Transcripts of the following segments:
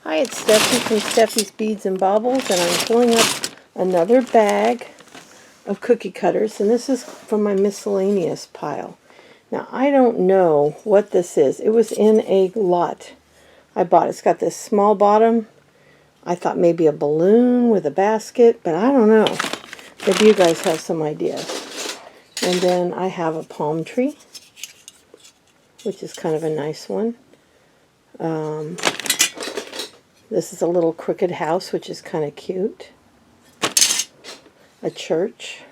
Hi, it's Stephanie from Steffi's Beads and Baubles, and I'm filling up another bag of cookie cutters, and this is from my miscellaneous pile. Now, I don't know what this is. It was in a lot I bought. It's got this small bottom. I thought maybe a balloon with a basket, but I don't know. Maybe you guys have some ideas. And then I have a palm tree, which is kind of a nice one. This is a little crooked house, which is kind of cute. A church.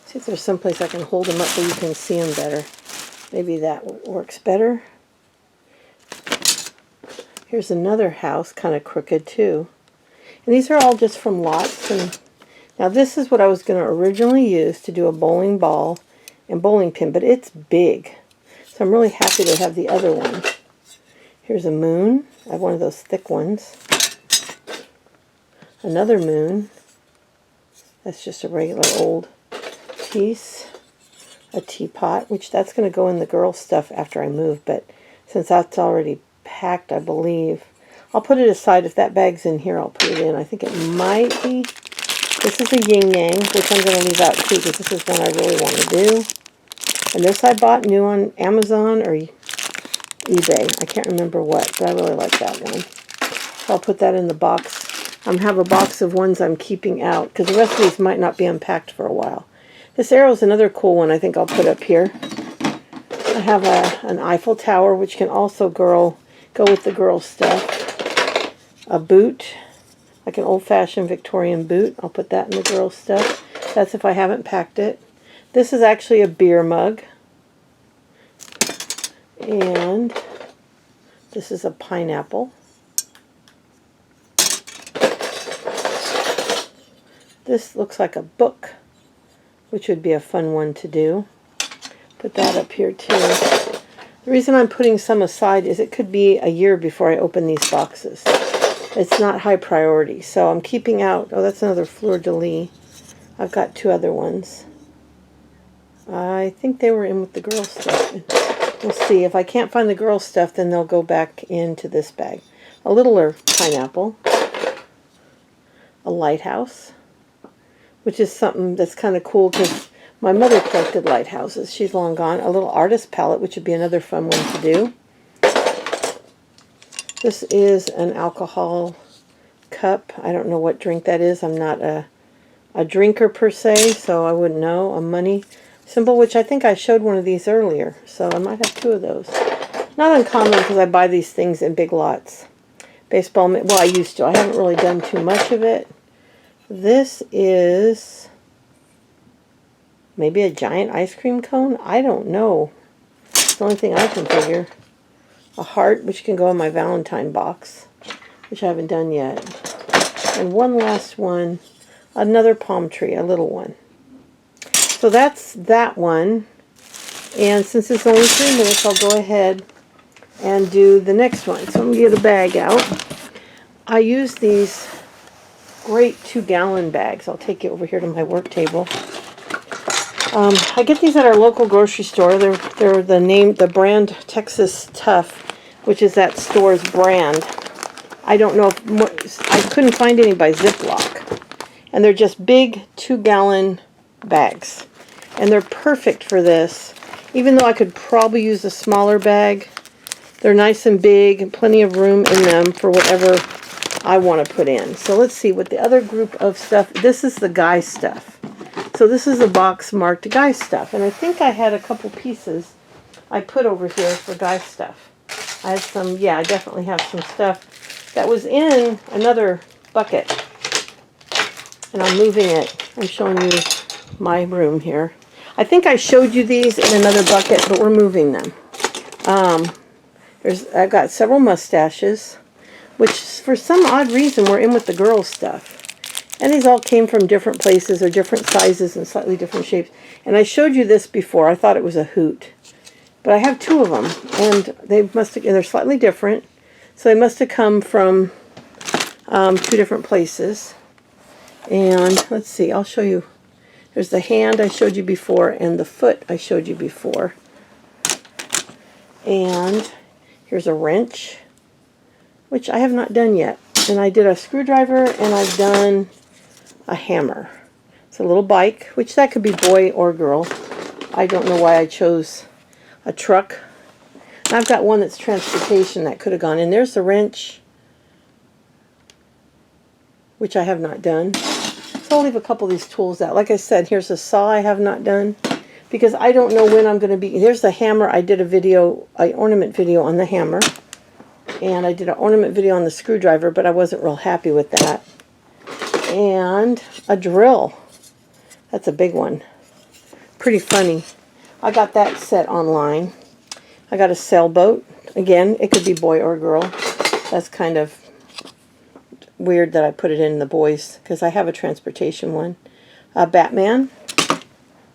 See if there's someplace I can hold them up so you can see them better. Maybe that works better. Here's another house, kind of crooked too. And these are all just from lots. And now this is what I was going to originally use to do a bowling ball and bowling pin, but it's big. So I'm really happy to have the other one. Here's a moon. I have one of those thick ones. Another moon. That's just a regular old piece. A teapot, which that's going to go in the girl stuff after I move, but since that's already packed, I believe, I'll put it aside. If that bag's in here, I'll put it in. I think it might be. This is a yin yang, which I'm going to leave out too, because this is one I really want to do. And this I bought new on Amazon or eBay. I can't remember what, but I really like that one. So I'll put that in the box. I have a box of ones I'm keeping out, because the rest of these might not be unpacked for a while. This arrow is another cool one I think I'll put up here. I have an Eiffel Tower, which can also go with the girl stuff. A boot, like an old-fashioned Victorian boot. I'll put that in the girl stuff. That's if I haven't packed it. This is actually a beer mug. And this is a pineapple. This looks like a book, which would be a fun one to do. Put that up here too. The reason I'm putting some aside is it could be a year before I open these boxes. It's not high priority, so I'm keeping out. Oh, that's another fleur-de-lis. I've got two other ones. I think they were in with the girl stuff. We'll see. If I can't find the girl stuff, then they'll go back into this bag. A littler pineapple. A lighthouse, which is something that's kind of cool because my mother collected lighthouses. She's long gone. A little artist palette, which would be another fun one to do. This is an alcohol cup. I don't know what drink that is. I'm not a drinker per se, so I wouldn't know. A money symbol, which I think I showed one of these earlier, so I might have two of those. Not uncommon because I buy these things in big lots. Baseball, well, I used to. I haven't really done too much of it. This is maybe a giant ice cream cone? I don't know. It's the only thing I can figure. A heart, which can go in my Valentine box, which I haven't done yet. And one last one, another palm tree, a little one. So that's that one. And since it's only 3 minutes, I'll go ahead and do the next one. So I'm going to get a bag out. I use these great 2-gallon bags. I'll take you over here to my work table. I get these at our local grocery store. They're the brand Texas Tough, which is that store's brand. I don't know if I couldn't find any by Ziploc, and they're just big 2-gallon bags, and they're perfect for this. Even though I could probably use a smaller bag, they're nice and big, and plenty of room in them for whatever I want to put in. So let's see what the other group of stuff. This is the guy stuff. So this is a box marked guy stuff, and I think I had a couple pieces I put over here for guy stuff. I had some, yeah, I definitely have some stuff that was in another bucket, and I'm moving it. I'm showing you my room here. I think I showed you these in another bucket, but we're moving them. I've got several mustaches, which for some odd reason were in with the girls' stuff. And these all came from different places or different sizes and slightly different shapes. And I showed you this before. I thought it was a hoot. But I have 2 of them, and they're slightly different. So they must have come from 2 different places. And let's see, I'll show you. There's the hand I showed you before and the foot I showed you before. And here's a wrench. which I have not done yet. And I did a screwdriver, and I've done a hammer. It's a little bike, which that could be boy or girl. I don't know why I chose a truck. And I've got one that's transportation that could have gone in. There's the wrench, which I have not done. So I'll leave a couple of these tools out. Like I said, here's a saw I have not done, because I don't know when I'm going to be. There's the hammer. I did a video, an ornament video on the hammer. And I did an ornament video on the screwdriver, but I wasn't real happy with that. And a drill. That's a big one. Pretty funny. I got that set online. I got a sailboat. Again, it could be boy or girl. That's kind of weird that I put it in the boys, because I have a transportation one. Batman.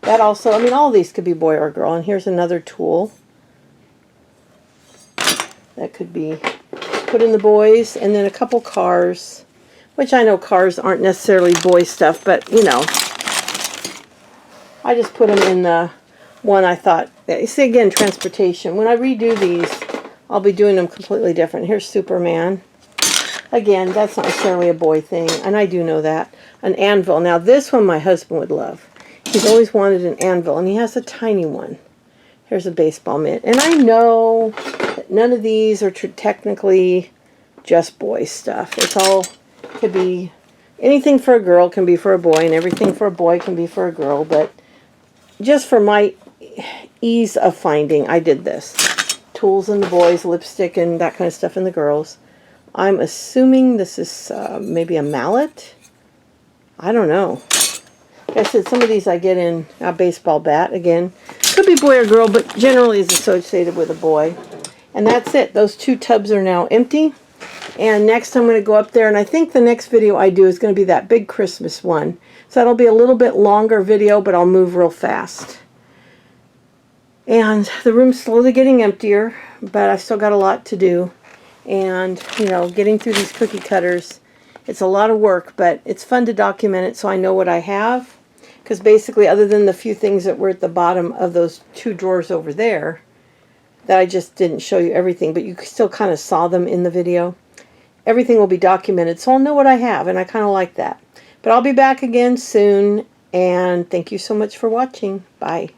That also, I mean, all of these could be boy or girl. And here's another tool that could be put in the boys. And then a couple cars, which I know cars aren't necessarily boy stuff, but you know, I just put them in the one I thought. You see, again, transportation. When I redo these, I'll be doing them completely different. Here's Superman. Again, that's not necessarily a boy thing, and I do know that. An anvil. Now, this one my husband would love. He's always wanted an anvil, and he has a tiny one. Here's a baseball mitt. And I know that none of these are technically just boy stuff. It's all, could be, anything for a girl can be for a boy, and everything for a boy can be for a girl, but just for my ease of finding, I did this. Tools in the boys, lipstick, and that kind of stuff in the girls. I'm assuming this is maybe a mallet. I don't know. Like I said, some of these I get in a baseball bat. Again, could be boy or girl, but generally is associated with a boy. And that's it. Those two tubs are now empty. And next I'm going to go up there, and I think the next video I do is going to be that big Christmas one. So that'll be a little bit longer video, but I'll move real fast. And the room's slowly getting emptier, but I've still got a lot to do. And, you know, getting through these cookie cutters, it's a lot of work, but it's fun to document it so I know what I have. Because basically, other than the few things that were at the bottom of those two drawers over there, that I just didn't show you everything, but you still kind of saw them in the video. Everything will be documented, so I'll know what I have, and I kind of like that. But I'll be back again soon, and thank you so much for watching. Bye.